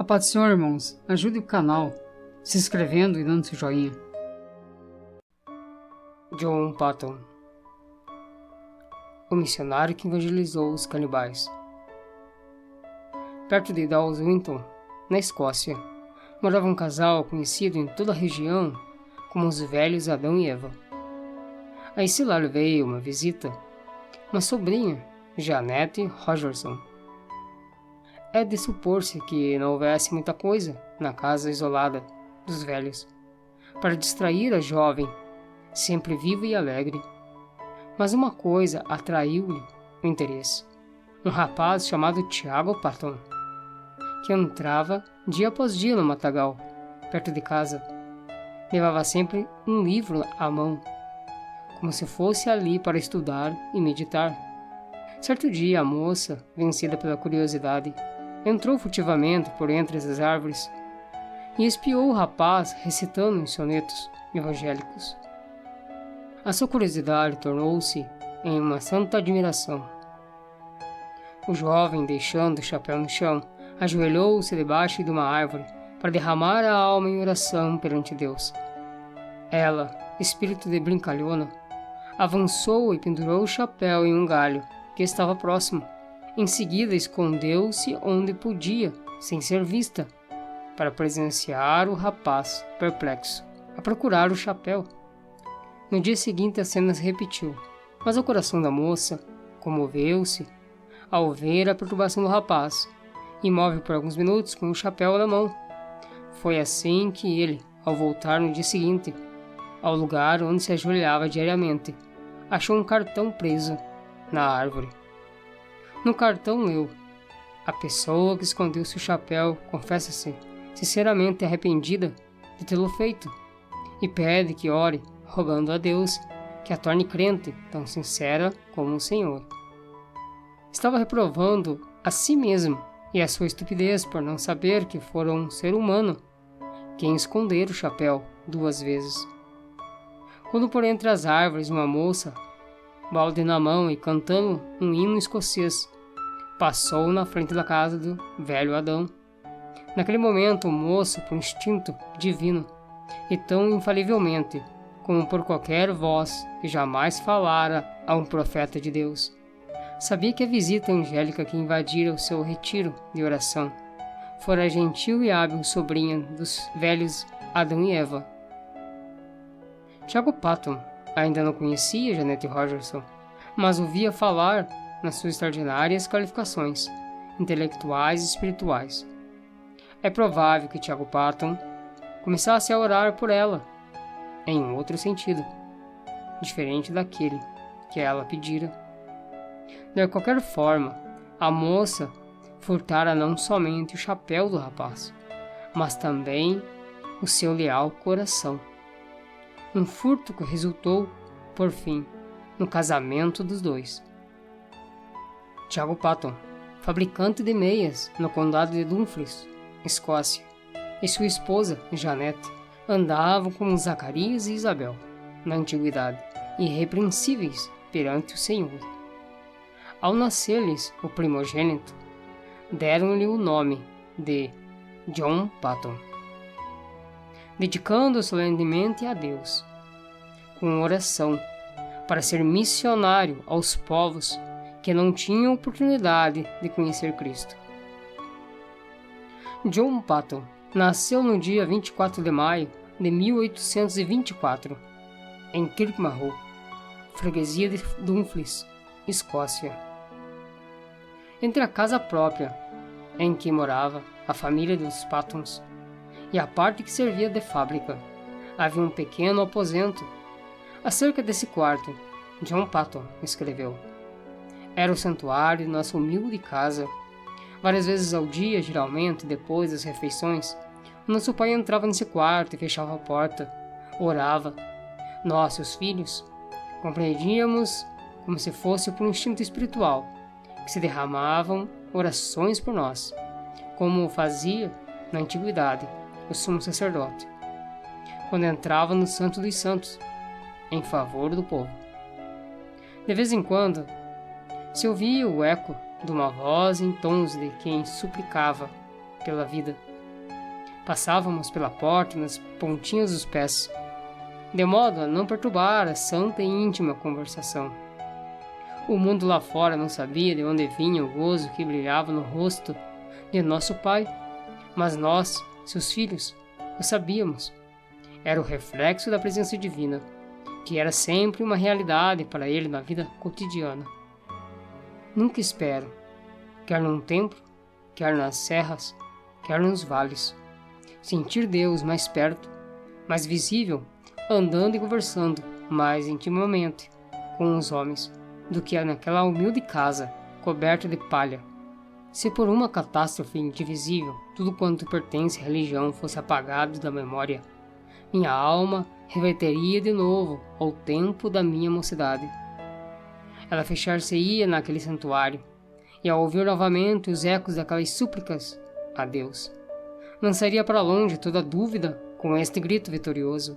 Paz do Senhor, irmãos, ajude o canal se inscrevendo e dando seu joinha. John Patton, o missionário que evangelizou os canibais. Perto de Dalswinton, na Escócia, morava um casal conhecido em toda a região como os velhos Adão e Eva. A esse lar veio uma visita, uma sobrinha, Janette Rogerson. É de supor-se que não houvesse muita coisa na casa isolada dos velhos para distrair a jovem, sempre viva e alegre. Mas uma coisa atraiu-lhe o interesse: um rapaz chamado Tiago Patton, que entrava dia após dia no matagal, perto de casa. Levava sempre um livro à mão, como se fosse ali para estudar e meditar. Certo dia, a moça, vencida pela curiosidade, entrou furtivamente por entre as árvores e espiou o rapaz recitando os sonetos evangélicos. A sua curiosidade tornou-se em uma santa admiração. O jovem, deixando o chapéu no chão, ajoelhou-se debaixo de uma árvore para derramar a alma em oração perante Deus. Ela, espírito de brincalhona, avançou e pendurou o chapéu em um galho que estava próximo. Em seguida, escondeu-se onde podia, sem ser vista, para presenciar o rapaz, perplexo, a procurar o chapéu. No dia seguinte, a cena se repetiu, mas o coração da moça comoveu-se ao ver a perturbação do rapaz, imóvel por alguns minutos com o chapéu na mão. Foi assim que ele, ao voltar no dia seguinte, ao lugar onde se ajoelhava diariamente, achou um cartão preso na árvore. No cartão leu: a pessoa que escondeu seu chapéu confessa-se sinceramente arrependida de tê-lo feito e pede que ore, rogando a Deus que a torne crente tão sincera como o Senhor. Estava reprovando a si mesmo e a sua estupidez por não saber que fora um ser humano quem escondera o chapéu 2 vezes. Quando por entre as árvores uma moça, balde na mão e cantando um hino escocês, passou na frente da casa do velho Adão. Naquele momento o moço, por instinto divino, e tão infalivelmente como por qualquer voz que jamais falara a um profeta de Deus, sabia que a visita angélica que invadira o seu retiro de oração fora a gentil e hábil sobrinha dos velhos Adão e Eva. Tiago Patton ainda não conhecia Janette Rogerson, mas ouvia falar nas suas extraordinárias qualificações intelectuais e espirituais. É provável que Tiago Patton começasse a orar por ela, em um outro sentido, diferente daquele que ela pedira. De qualquer forma, a moça furtara não somente o chapéu do rapaz, mas também o seu leal coração. Um furto que resultou, por fim, no casamento dos dois. Tiago Patton, fabricante de meias no condado de Dumfries, Escócia, e sua esposa, Janette, andavam como Zacarias e Isabel, na antiguidade, irrepreensíveis perante o Senhor. Ao nascer-lhes o primogênito, deram-lhe o nome de John Patton, dedicando-o solenemente a Deus, com oração, para ser missionário aos povos que não tinham oportunidade de conhecer Cristo. John Patton nasceu no dia 24 de maio de 1824, em Kirkmahoe, freguesia de Dumfries, Escócia. Entre a casa própria, em que morava a família dos Pattons, e a parte que servia de fábrica, havia um pequeno aposento. Acerca desse quarto, John Patton escreveu: era o santuário de nossa humilde casa. Várias vezes ao dia, geralmente depois das refeições, nosso pai entrava nesse quarto e fechava a porta, orava. Nós, seus filhos, compreendíamos como se fosse por um instinto espiritual, que se derramavam orações por nós, como o fazia, na antiguidade, o sumo sacerdote, quando entrava no Santo dos Santos, em favor do povo. De vez em quando, se ouvia o eco de uma voz em tons de quem suplicava pela vida, Passávamos pela porta nas pontinhas dos pés, de modo a não perturbar a santa e íntima conversação. O mundo lá fora não sabia de onde vinha o gozo que brilhava no rosto de nosso pai, mas nós, seus filhos, o sabíamos. Era o reflexo da presença divina, que era sempre uma realidade para ele na vida cotidiana. Nunca espero, quer num templo, quer nas serras, quer nos vales, sentir Deus mais perto, mais visível, andando e conversando mais intimamente com os homens, do que naquela humilde casa coberta de palha. Se por uma catástrofe indivisível tudo quanto pertence à religião fosse apagado da memória, minha alma reverteria de novo ao tempo da minha mocidade. Ela fechar-se-ia naquele santuário, e ao ouvir novamente os ecos daquelas súplicas a Deus, lançaria para longe toda dúvida com este grito vitorioso: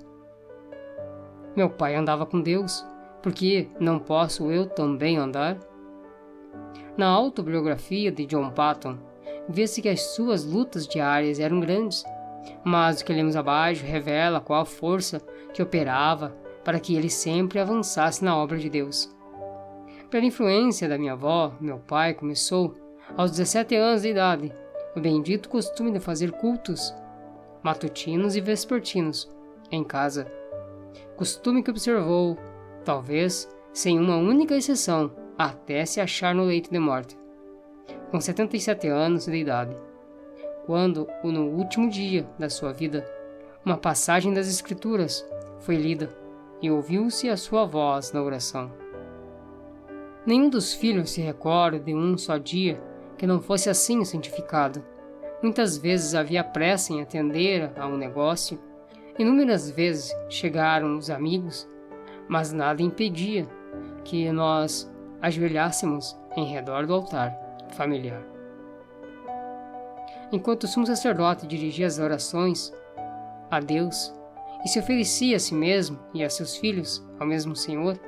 meu pai andava com Deus, por que não posso eu também andar? Na autobiografia de John Paton, vê-se que as suas lutas diárias eram grandes, mas o que lemos abaixo revela qual a força que operava para que ele sempre avançasse na obra de Deus. Pela influência da minha avó, meu pai começou, aos 17 anos de idade, o bendito costume de fazer cultos matutinos e vespertinos em casa, costume que observou, talvez sem uma única exceção, até se achar no leito de morte, com 77 anos de idade, quando, no último dia da sua vida, uma passagem das Escrituras foi lida e ouviu-se a sua voz na oração. Nenhum dos filhos se recorda de um só dia que não fosse assim santificado. Muitas vezes havia pressa em atender a um negócio, inúmeras vezes chegaram os amigos, mas nada impedia que nós ajoelhássemos em redor do altar familiar. Enquanto o sumo sacerdote dirigia as orações a Deus e se oferecia a si mesmo e a seus filhos ao mesmo Senhor,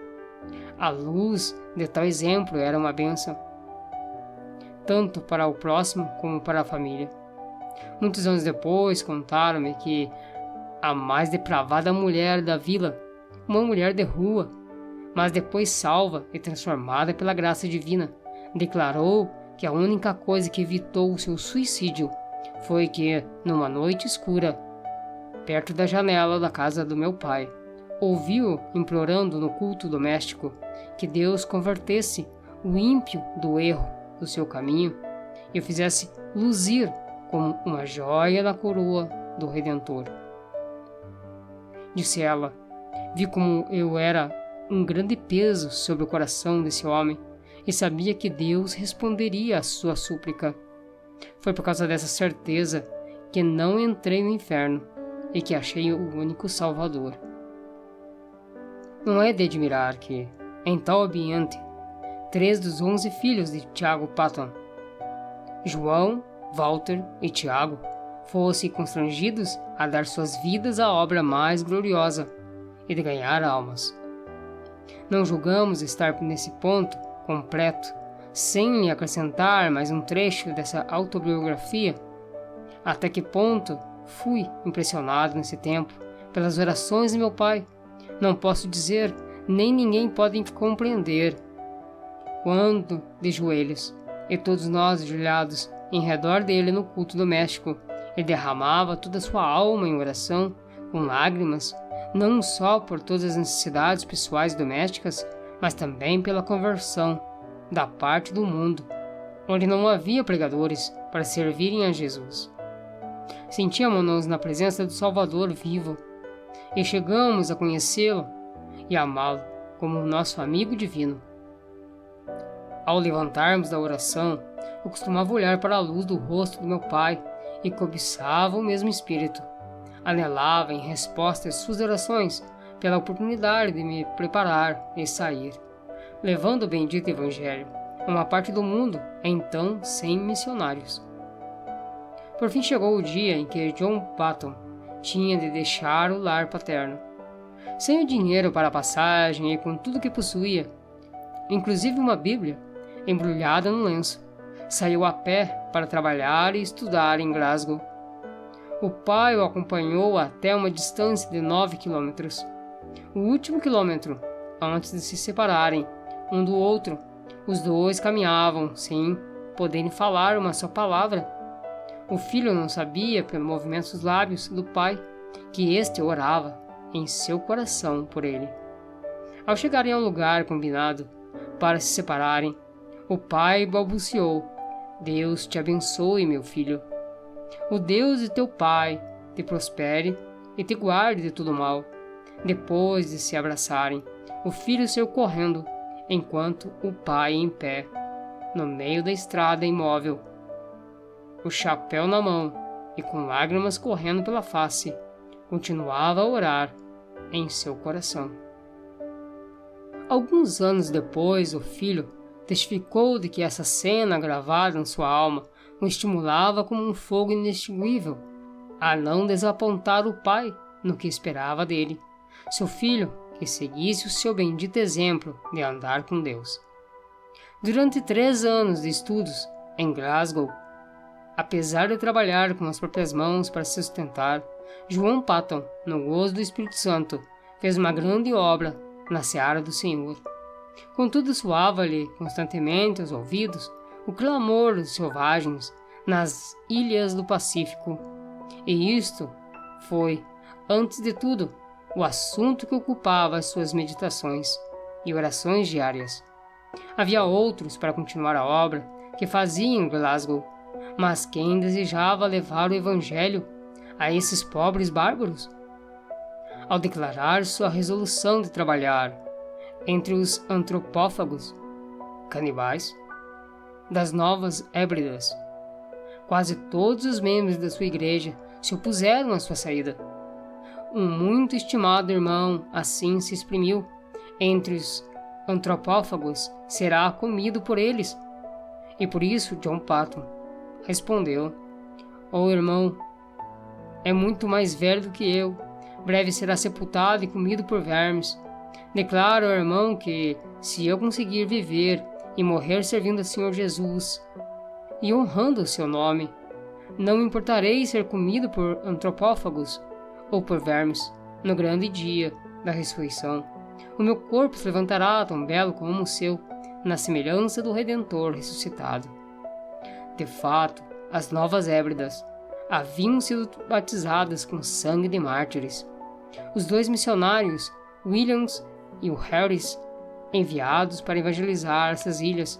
a luz de tal exemplo era uma bênção, tanto para o próximo como para a família. Muitos anos depois contaram-me que a mais depravada mulher da vila, uma mulher de rua, mas depois salva e transformada pela graça divina, declarou que a única coisa que evitou o seu suicídio foi que, numa noite escura, perto da janela da casa do meu pai, ouviu implorando no culto doméstico que Deus convertesse o ímpio do erro do seu caminho e o fizesse luzir como uma joia na coroa do Redentor. Disse ela: vi como eu era um grande peso sobre o coração desse homem e sabia que Deus responderia à sua súplica. Foi por causa dessa certeza que não entrei no inferno e que achei o único Salvador. Não é de admirar que, em tal ambiente, 3 dos 11 filhos de Tiago Paton, João, Walter e Tiago, fossem constrangidos a dar suas vidas à obra mais gloriosa e de ganhar almas. Não julgamos estar nesse ponto completo, sem lhe acrescentar mais um trecho dessa autobiografia. Até que ponto fui impressionado nesse tempo pelas orações de meu pai, não posso dizer, nem ninguém pode compreender. Quando, de joelhos, e todos nós ajoelhados em redor dele no culto doméstico, ele derramava toda a sua alma em oração, com lágrimas, não só por todas as necessidades pessoais e domésticas, mas também pela conversão da parte do mundo, onde não havia pregadores para servirem a Jesus. Sentíamos-nos na presença do Salvador vivo, e chegamos a conhecê-lo e amá-lo como nosso amigo divino. Ao levantarmos da oração, eu costumava olhar para a luz do rosto do meu pai e cobiçava o mesmo espírito. Anelava, em resposta às suas orações, pela oportunidade de me preparar e sair, levando o bendito Evangelho a uma parte do mundo, então sem missionários. Por fim chegou o dia em que John Paton tinha de deixar o lar paterno. Sem o dinheiro para a passagem e com tudo que possuía, inclusive uma Bíblia, embrulhada no lenço, saiu a pé para trabalhar e estudar em Glasgow. O pai o acompanhou até uma distância de 9 quilômetros. O último quilômetro, antes de se separarem um do outro, os dois caminhavam sem poderem falar uma só palavra. O filho não sabia, pelo movimento dos lábios do pai, que este orava em seu coração por ele. Ao chegarem ao lugar combinado para se separarem, o pai balbuciou: Deus te abençoe, meu filho. O Deus de teu pai te prospere e te guarde de todo mal. Depois de se abraçarem, o filho saiu correndo, enquanto o pai em pé, no meio da estrada imóvel, o chapéu na mão e com lágrimas correndo pela face, continuava a orar em seu coração. Alguns anos depois, o filho testificou de que essa cena gravada em sua alma o estimulava como um fogo inextinguível a não desapontar o pai no que esperava dele, seu filho que seguisse o seu bendito exemplo de andar com Deus. Durante 3 anos de estudos em Glasgow, apesar de trabalhar com as próprias mãos para se sustentar, João Patton, no gozo do Espírito Santo, fez uma grande obra na seara do Senhor. Contudo, soava-lhe constantemente aos ouvidos o clamor dos selvagens nas ilhas do Pacífico. E isto foi, antes de tudo, o assunto que ocupava as suas meditações e orações diárias. Havia outros para continuar a obra que fazia em Glasgow, mas quem desejava levar o Evangelho a esses pobres bárbaros? Ao declarar sua resolução de trabalhar entre os antropófagos, canibais, das Novas Hébridas, quase todos os membros da sua igreja se opuseram à sua saída. Um muito estimado irmão assim se exprimiu: entre os antropófagos será comido por eles. E por isso John Patton respondeu: "Ó irmão, é muito mais velho do que eu, breve será sepultado e comido por vermes. Declaro ao irmão que, se eu conseguir viver e morrer servindo ao Senhor Jesus e honrando o seu nome, não me importarei ser comido por antropófagos ou por vermes no grande dia da ressurreição. O meu corpo se levantará tão belo como o seu, na semelhança do Redentor ressuscitado." De fato, as Novas Hébridas haviam sido batizadas com sangue de mártires. Os 2 missionários, Williams e o Harris, enviados para evangelizar essas ilhas,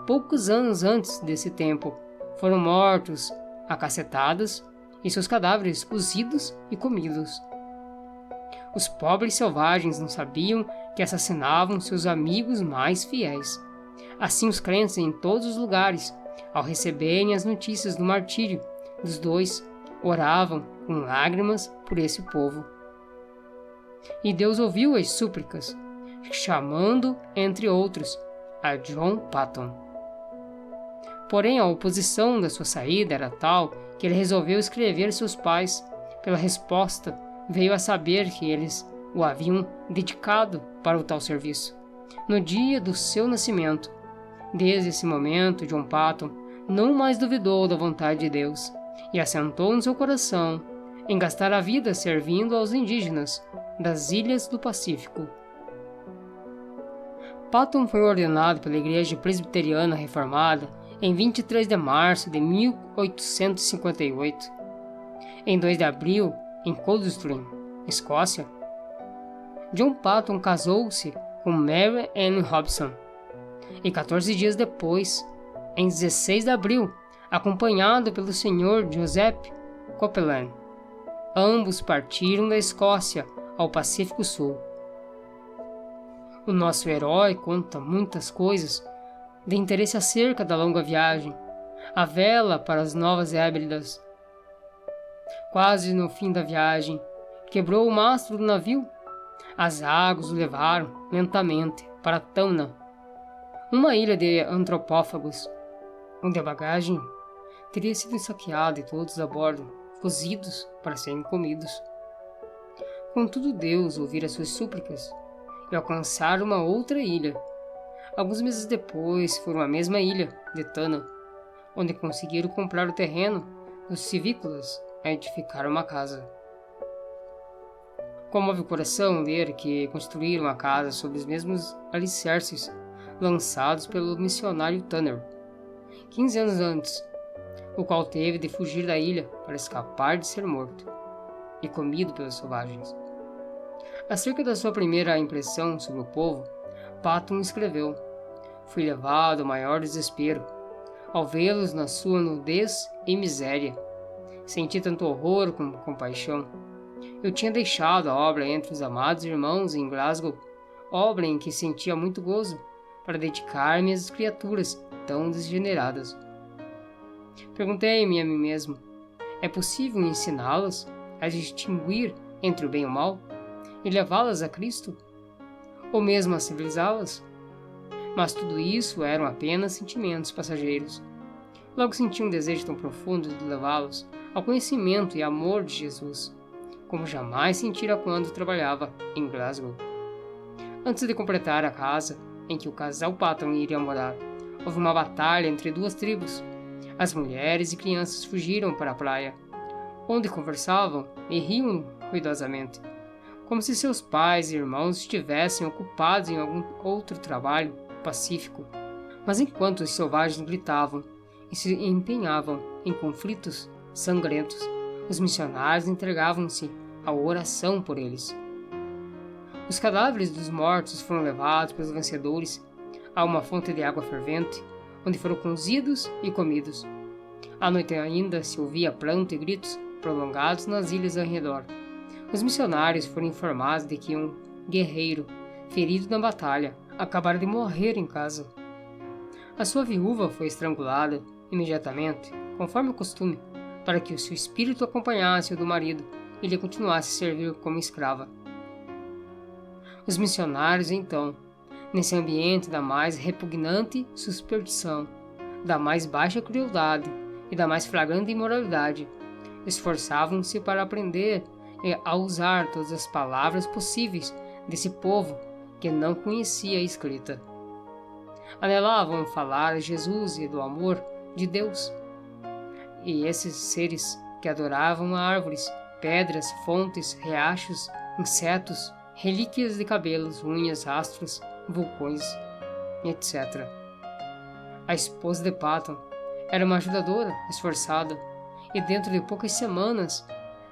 poucos anos antes desse tempo, foram mortos, acacetados e seus cadáveres cozidos e comidos. Os pobres selvagens não sabiam que assassinavam seus amigos mais fiéis. Assim, os crentes em todos os lugares, ao receberem as notícias do martírio dos 2, oravam com lágrimas por esse povo. E Deus ouviu as súplicas, chamando, entre outros, a John Patton. Porém, a oposição da sua saída era tal que ele resolveu escrever seus pais. Pela resposta, veio a saber que eles o haviam dedicado para o tal serviço, no dia do seu nascimento. Desde esse momento, John Patton não mais duvidou da vontade de Deus e assentou no seu coração em gastar a vida servindo aos indígenas das ilhas do Pacífico. Patton foi ordenado pela Igreja Presbiteriana Reformada em 23 de março de 1858. Em 2 de abril, em Coldstream, Escócia, John Patton casou-se com Mary Ann Robson, e 14 dias depois, em 16 de abril, acompanhado pelo Sr. Joseph Copeland, ambos partiram da Escócia ao Pacífico Sul. O nosso herói conta muitas coisas de interesse acerca da longa viagem, a vela para as Novas Hébridas. Quase no fim da viagem, quebrou o mastro do navio. As águas o levaram lentamente para Tamna, uma ilha de antropófagos, onde a bagagem teria sido saqueada e todos a bordo cozidos para serem comidos. Contudo, Deus ouvira suas súplicas e alcançaram uma outra ilha. Alguns meses depois, foram à mesma ilha de Tana, onde conseguiram comprar o terreno dos civícolas a edificar uma casa. Comove o coração ler que construíram a casa sobre os mesmos alicerces lançados pelo missionário Tanner, 15 anos antes, o qual teve de fugir da ilha para escapar de ser morto e comido pelos selvagens. Acerca da sua primeira impressão sobre o povo, Patton escreveu: "Fui levado ao maior desespero ao vê-los na sua nudez e miséria. Senti tanto horror como compaixão. Eu tinha deixado a obra entre os amados irmãos em Glasgow, obra em que sentia muito gozo, para dedicar-me às criaturas tão degeneradas. Perguntei-me a mim mesmo: é possível ensiná-las a distinguir entre o bem e o mal e levá-las a Cristo? Ou mesmo a civilizá-las? Mas tudo isso eram apenas sentimentos passageiros. Logo senti um desejo tão profundo de levá-los ao conhecimento e amor de Jesus, como jamais sentira quando trabalhava em Glasgow. Antes de completar a casa em que o casal Patton iria morar, houve uma batalha entre duas tribos. As mulheres e crianças fugiram para a praia, onde conversavam e riam ruidosamente, como se seus pais e irmãos estivessem ocupados em algum outro trabalho pacífico. Mas enquanto os selvagens gritavam e se empenhavam em conflitos sangrentos, os missionários entregavam-se à oração por eles. Os cadáveres dos mortos foram levados pelos vencedores a uma fonte de água fervente, onde foram cozidos e comidos. À noite ainda se ouvia pranto e gritos prolongados nas ilhas ao redor. Os missionários foram informados de que um guerreiro, ferido na batalha, acabara de morrer em casa. A sua viúva foi estrangulada imediatamente, conforme o costume, para que o seu espírito acompanhasse o do marido e lhe continuasse a servir como escrava. Os missionários, então, nesse ambiente da mais repugnante superstição, da mais baixa crueldade e da mais flagrante imoralidade, esforçavam-se para aprender a usar todas as palavras possíveis desse povo que não conhecia a escrita. Anelavam falar de Jesus e do amor de Deus. E esses seres que adoravam árvores, pedras, fontes, riachos, insetos, relíquias de cabelos, unhas, astros, vulcões, etc. A esposa de Patton era uma ajudadora esforçada e dentro de poucas semanas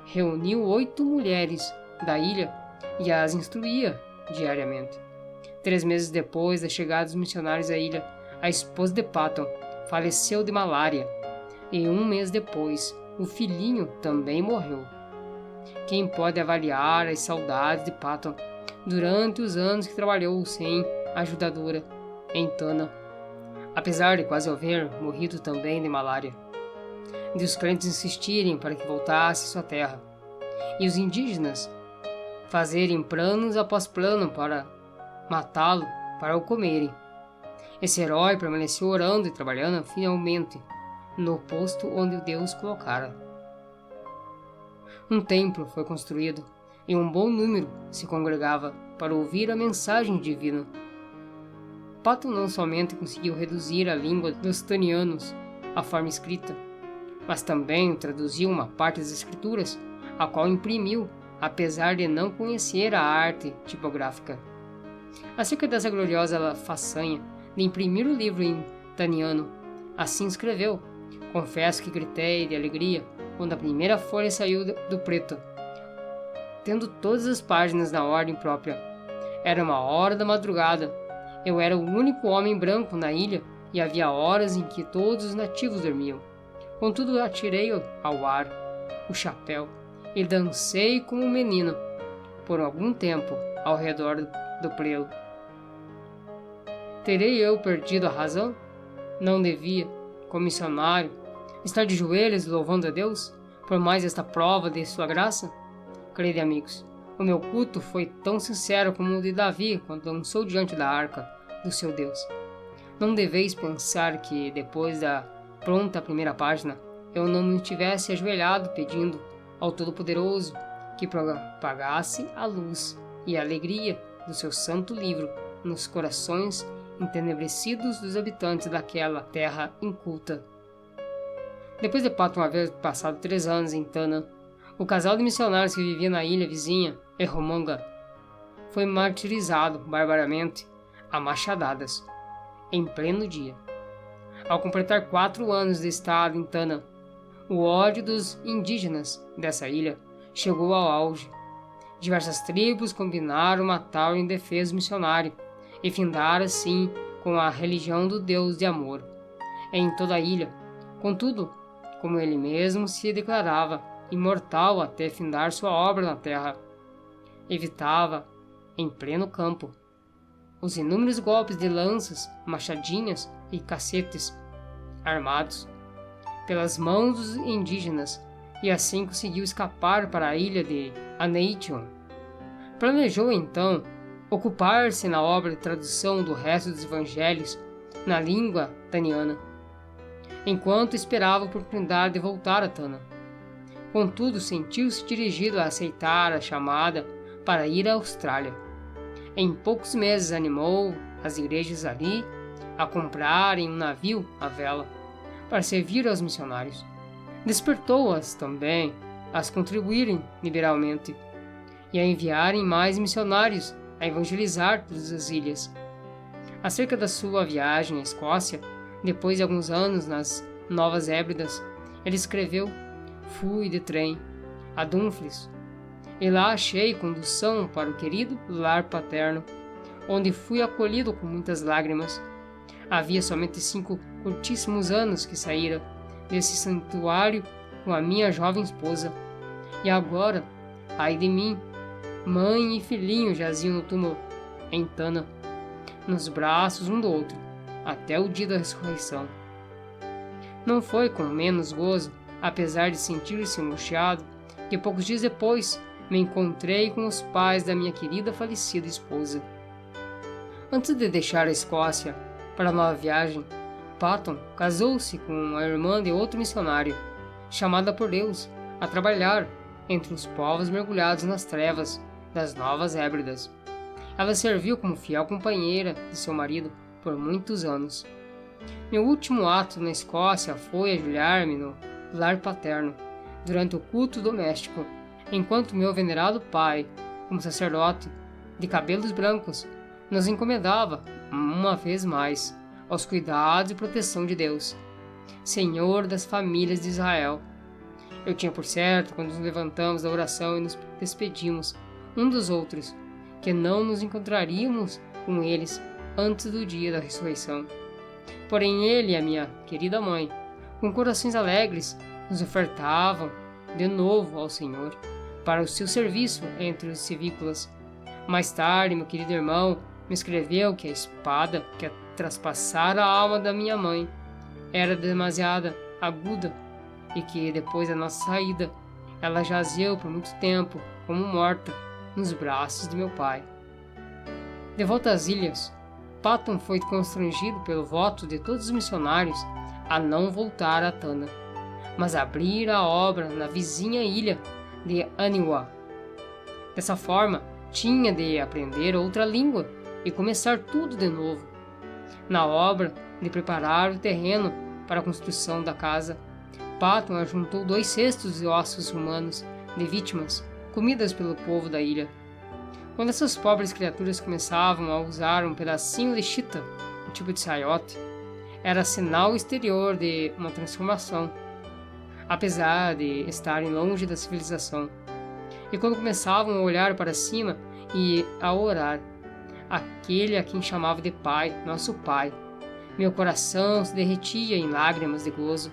reuniu 8 mulheres da ilha e as instruía diariamente. 3 meses depois da chegada dos missionários à ilha, a esposa de Patton faleceu de malária e 1 mês depois o filhinho também morreu. Quem pode avaliar as saudades de Patton durante os anos que trabalhou sem ajudadora em Tana, apesar de quase haver morrido também de malária, de os crentes insistirem para que voltasse à sua terra, e os indígenas fazerem planos após plano para matá-lo, para o comerem. Esse herói permaneceu orando e trabalhando fielmente no posto onde Deus colocara. Um templo foi construído e um bom número se congregava para ouvir a mensagem divina. Patton não somente conseguiu reduzir a língua dos tanianos à forma escrita, mas também traduziu uma parte das escrituras, a qual imprimiu, apesar de não conhecer a arte tipográfica. Acerca dessa gloriosa façanha de imprimir o livro em taniano, assim escreveu: "Confesso que gritei de alegria quando a primeira folha saiu do preto, tendo todas as páginas na ordem própria. Era 1h da madrugada. Eu era o único homem branco na ilha e havia horas em que todos os nativos dormiam. Contudo, atirei ao ar o chapéu e dancei como um menino por algum tempo ao redor do prelo. Terei eu perdido a razão? Não devia, como missionário, estar de joelhos louvando a Deus por mais esta prova de sua graça? Crede, amigos, o meu culto foi tão sincero como o de Davi quando dançou diante da arca do seu Deus. Não deveis pensar que, depois da pronta primeira página, eu não me tivesse ajoelhado pedindo ao Todo-Poderoso que propagasse a luz e a alegria do seu santo livro nos corações entenebrecidos dos habitantes daquela terra inculta. Depois de Patton haver passado 3 anos em Tanna, o casal de missionários que vivia na ilha vizinha, Erromonga, foi martirizado barbaramente a machadadas, em pleno dia. Ao completar 4 anos de estado em Tanna, o ódio dos indígenas dessa ilha chegou ao auge. Diversas tribos combinaram matar o indefeso missionário e findar assim com a religião do Deus de amor em toda a ilha. Contudo, como ele mesmo se declarava imortal até findar sua obra na terra, evitava, em pleno campo, os inúmeros golpes de lanças, machadinhas e cacetes armados pelas mãos dos indígenas, e assim conseguiu escapar para a ilha de Aneition. Planejou então ocupar-se na obra de tradução do resto dos evangelhos na língua taniana, enquanto esperava a oportunidade de voltar a Tanna. Contudo, sentiu-se dirigido a aceitar a chamada para ir à Austrália. Em poucos meses animou as igrejas ali a comprarem um navio à vela para servir aos missionários. Despertou-as também a contribuírem liberalmente e a enviarem mais missionários a evangelizar todas as ilhas. Acerca da sua viagem à Escócia, depois de alguns anos nas Novas Hébridas, ele escreveu: "Fui de trem a Dumfries, e lá achei condução para o querido lar paterno, onde fui acolhido com muitas lágrimas. Havia somente 5 curtíssimos anos que saíra desse santuário com a minha jovem esposa, e agora, ai de mim, mãe e filhinho jaziam no túmulo, em Tanna, nos braços um do outro, até o dia da ressurreição. Não foi com menos gozo, apesar de sentir-se angustiado, que poucos dias depois me encontrei com os pais da minha querida falecida esposa." Antes de deixar a Escócia para a nova viagem, Patton casou-se com a irmã de outro missionário, chamada por Deus a trabalhar entre os povos mergulhados nas trevas das Novas Hébridas. Ela serviu como fiel companheira de seu marido por muitos anos. Meu último ato na Escócia foi ajoelhar-me no lar paterno, durante o culto doméstico, enquanto meu venerado pai, como sacerdote, de cabelos brancos, nos encomendava, uma vez mais, aos cuidados e proteção de Deus, Senhor das famílias de Israel. Eu tinha por certo, quando nos levantamos da oração e nos despedimos um dos outros, que não nos encontraríamos com eles antes do dia da ressurreição. Porém ele e a minha querida mãe, com corações alegres, nos ofertavam de novo ao Senhor para o seu serviço entre os civícolas. Mais tarde, meu querido irmão me escreveu que a espada que traspassara a alma da minha mãe era demasiado aguda e que, depois da nossa saída, ela jazeu por muito tempo, como morta, nos braços de meu pai. De volta às ilhas, Patton foi constrangido pelo voto de todos os missionários a não voltar a Tanna, mas abrir a obra na vizinha ilha de Aniwa. Dessa forma, tinha de aprender outra língua e começar tudo de novo. Na obra de preparar o terreno para a construção da casa, Patton ajuntou 2 cestos de ossos humanos de vítimas comidas pelo povo da ilha. Quando essas pobres criaturas começavam a usar um pedacinho de chita, um tipo de saiote, era sinal exterior de uma transformação, apesar de estarem longe da civilização. E quando começavam a olhar para cima e a orar, aquele a quem chamava de Pai, nosso Pai, meu coração se derretia em lágrimas de gozo,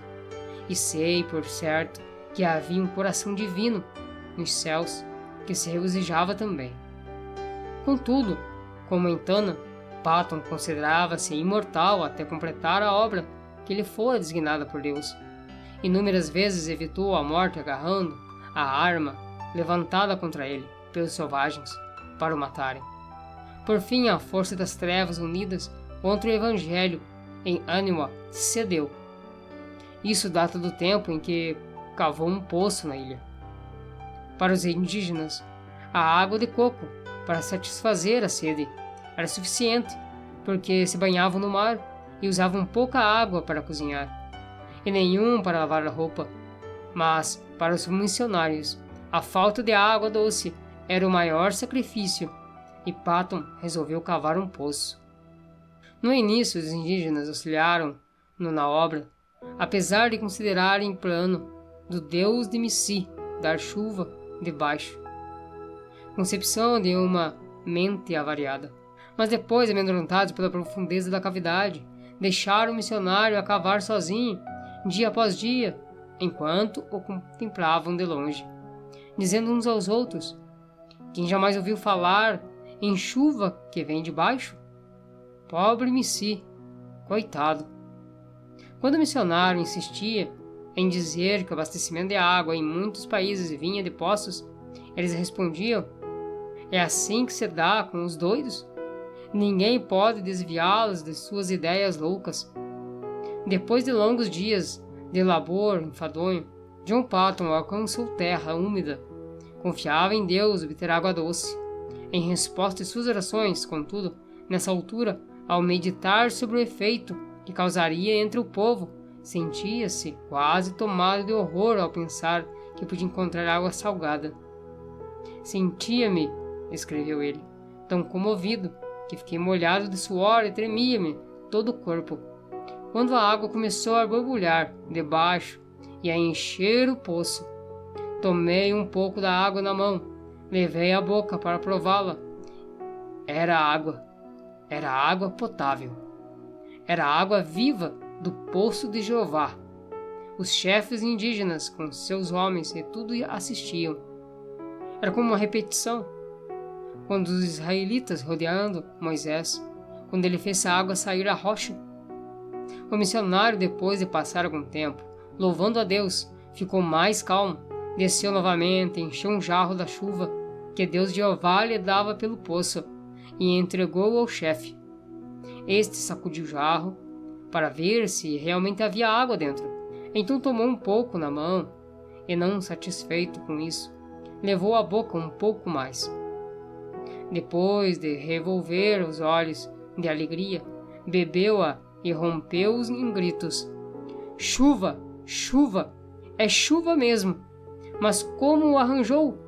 e sei, por certo, que havia um coração divino nos céus que se regozijava também. Contudo, como em Tanna, Patton considerava-se imortal até completar a obra que lhe fora designada por Deus. Inúmeras vezes evitou a morte agarrando a arma levantada contra ele pelos selvagens para o matarem. Por fim, a força das trevas unidas contra o Evangelho em Aniwa cedeu. Isso data do tempo em que cavou um poço na ilha. Para os indígenas, a água de coco para satisfazer a sede era suficiente, porque se banhavam no mar e usavam pouca água para cozinhar. e nenhum para lavar a roupa. Mas, para os missionários, a falta de água doce era o maior sacrifício, e Patton resolveu cavar um poço. No início, os indígenas auxiliaram-no na obra, apesar de considerarem plano do deus de Missi dar chuva de baixo. Concepção de uma mente avariada. Mas depois, amedrontados pela profundeza da cavidade, deixaram o missionário a cavar sozinho, dia após dia, enquanto o contemplavam de longe, dizendo uns aos outros: quem jamais ouviu falar em chuva que vem de baixo? Pobre Missi, coitado. Quando o missionário insistia em dizer que o abastecimento de água em muitos países vinha de poços, eles respondiam: é assim que se dá com os doidos? Ninguém pode desviá-los de suas ideias loucas. Depois de longos dias de labor enfadonho, John Patton alcançou terra úmida. Confiava em Deus obter água doce. Em resposta às suas orações, contudo, nessa altura, ao meditar sobre o efeito que causaria entre o povo, sentia-se quase tomado de horror ao pensar que podia encontrar água salgada. Sentia-me, escreveu ele, tão comovido que fiquei molhado de suor e tremia-me todo o corpo. Quando a água começou a borbulhar debaixo e a encher o poço, tomei um pouco da água na mão, levei à boca para prová-la. Era água potável. Era água viva do poço de Jeová. Os chefes indígenas, com seus homens e tudo assistiam. Era como uma repetição. Quando os israelitas rodeando Moisés, quando ele fez a água sair da rocha. O missionário, depois de passar algum tempo, louvando a Deus, ficou mais calmo, desceu novamente, encheu um jarro da chuva que Deus Jeová lhe dava pelo poço e entregou ao chefe. Este sacudiu o jarro para ver se realmente havia água dentro. Então tomou um pouco na mão e, não satisfeito com isso, levou à boca um pouco mais. Depois de revolver os olhos de alegria, bebeu-a e rompeu em gritos: chuva, chuva, é chuva mesmo! Mas como o arranjou?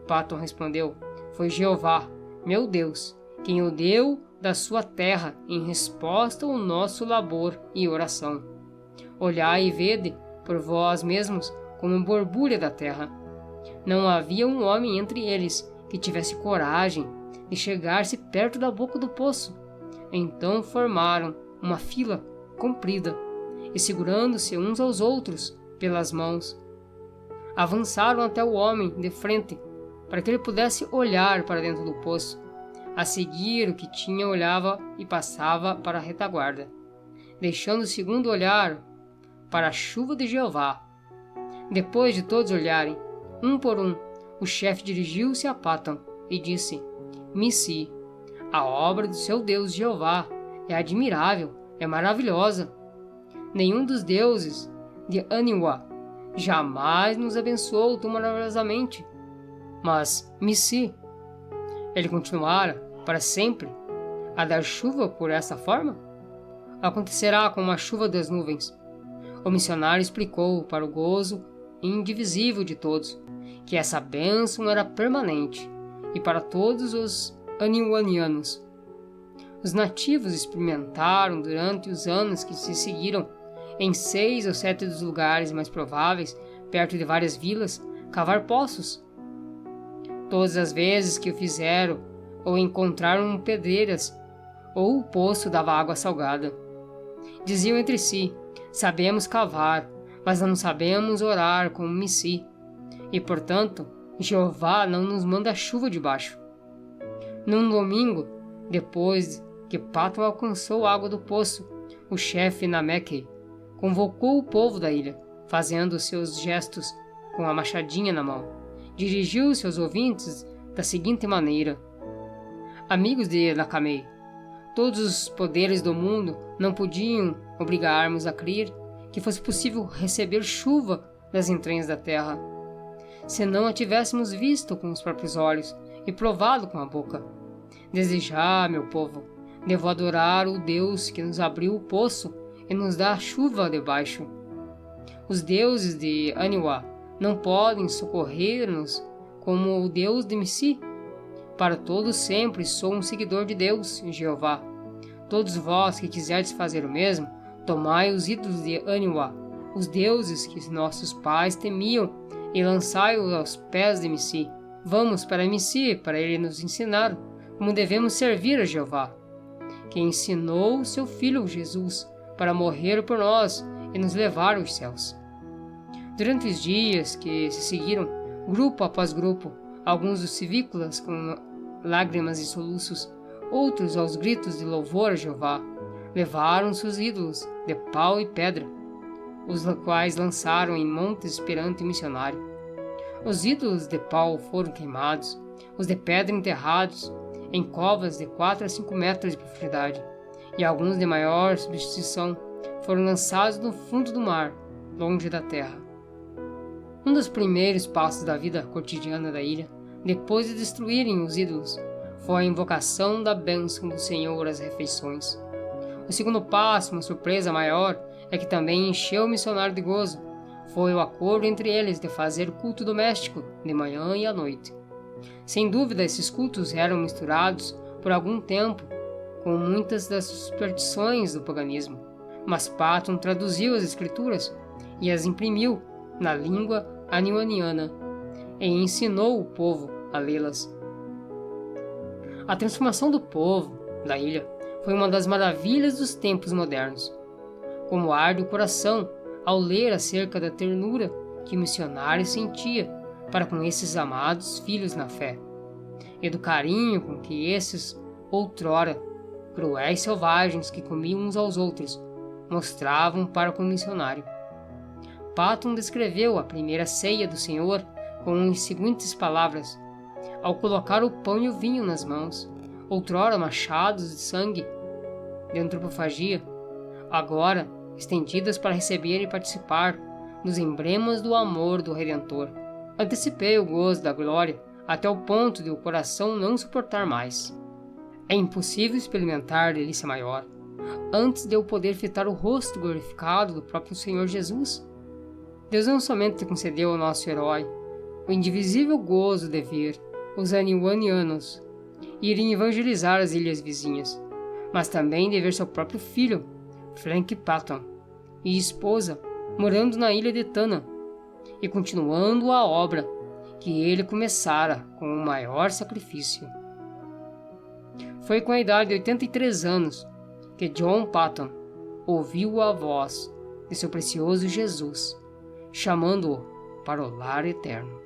Patton respondeu: foi Jeová, meu Deus, quem o deu da sua terra em resposta ao nosso labor e oração. Olhai e vede por vós mesmos como borbulha da terra. Não havia um homem entre eles que tivesse coragem de chegar-se perto da boca do poço. Então formaram uma fila comprida e, segurando-se uns aos outros pelas mãos, avançaram até o homem de frente para que ele pudesse olhar para dentro do poço. A seguir o que tinha, olhava e passava para a retaguarda, deixando o segundo olhar para a chuva de Jeová. Depois de todos olharem, um por um, o chefe dirigiu-se a Patton e disse: Missi, a obra do seu Deus Jeová é admirável, é maravilhosa. Nenhum dos deuses de Aniwa jamais nos abençoou tão maravilhosamente. Mas, Missi, ele continuara para sempre a dar chuva por essa forma? Acontecerá como a chuva das nuvens. O missionário explicou para o gozo indivisível de todos que essa bênção era permanente e para todos os aniwanianos. Os nativos experimentaram durante os anos que se seguiram, em 6 ou 7 dos lugares mais prováveis, perto de várias vilas, cavar poços. Todas as vezes que o fizeram, ou encontraram pedreiras, ou o poço dava água salgada. Diziam entre si: sabemos cavar, mas não sabemos orar como Missi, e portanto Jeová não nos manda chuva de baixo. Num domingo, depois que Patton alcançou a água do poço, o chefe Namekei convocou o povo da ilha, fazendo seus gestos com a machadinha na mão. Dirigiu-se aos ouvintes da seguinte maneira: amigos de Nakamei, todos os poderes do mundo não podiam obrigar-nos a crer que fosse possível receber chuva das entranhas da terra, se não a tivéssemos visto com os próprios olhos e provado com a boca. Desde já, meu povo, devo adorar o Deus que nos abriu o poço e nos dá a chuva debaixo. Os deuses de Aniwa não podem socorrer-nos como o Deus de Missi. Para todos sempre sou um seguidor de Deus, Jeová. Todos vós que quiserdes fazer o mesmo, tomai os ídolos de Aniwa, os deuses que nossos pais temiam, e lançai-os aos pés de Missi. Vamos para Missi, para ele nos ensinar como devemos servir a Jeová, que ensinou seu Filho Jesus para morrer por nós e nos levar aos céus. Durante os dias que se seguiram, grupo após grupo, alguns dos civícolas com lágrimas e soluços, outros aos gritos de louvor a Jeová, levaram seus ídolos de pau e pedra, os quais lançaram em montes perante o missionário. Os ídolos de pau foram queimados, os de pedra enterrados em covas de 4 a 5 metros de profundidade, e alguns de maior substituição foram lançados no fundo do mar, longe da terra. Um dos primeiros passos da vida cotidiana da ilha, depois de destruírem os ídolos, foi a invocação da bênção do Senhor às refeições. O segundo passo, uma surpresa maior, é que também encheu o missionário de gozo. Foi o acordo entre eles de fazer culto doméstico, de manhã e à noite. Sem dúvida, esses cultos eram misturados por algum tempo com muitas das superstições do paganismo, mas Patton traduziu as escrituras e as imprimiu na língua aniwaniana e ensinou o povo a lê-las. A transformação do povo da ilha foi uma das maravilhas dos tempos modernos. Como arde o coração ao ler acerca da ternura que o missionário sentia para com esses amados filhos na fé, e do carinho com que esses, outrora, cruéis selvagens que comiam uns aos outros, mostravam para com o missionário. Patton descreveu a primeira ceia do Senhor com as seguintes palavras: ao colocar o pão e o vinho nas mãos, outrora machados de sangue, de antropofagia, agora estendidas para receber e participar dos emblemas do amor do Redentor. Antecipei o gozo da glória até o ponto de o coração não suportar mais. É impossível experimentar delícia maior antes de eu poder fitar o rosto glorificado do próprio Senhor Jesus. Deus não somente concedeu ao nosso herói o indivisível gozo de ver os aniwanianos irem evangelizar as ilhas vizinhas, mas também de ver seu próprio filho, Frank Patton, e esposa morando na ilha de Tanna e continuando a obra que ele começara com o maior sacrifício. Foi com a idade de 83 anos que John Patton ouviu a voz de seu precioso Jesus, chamando-o para o lar eterno.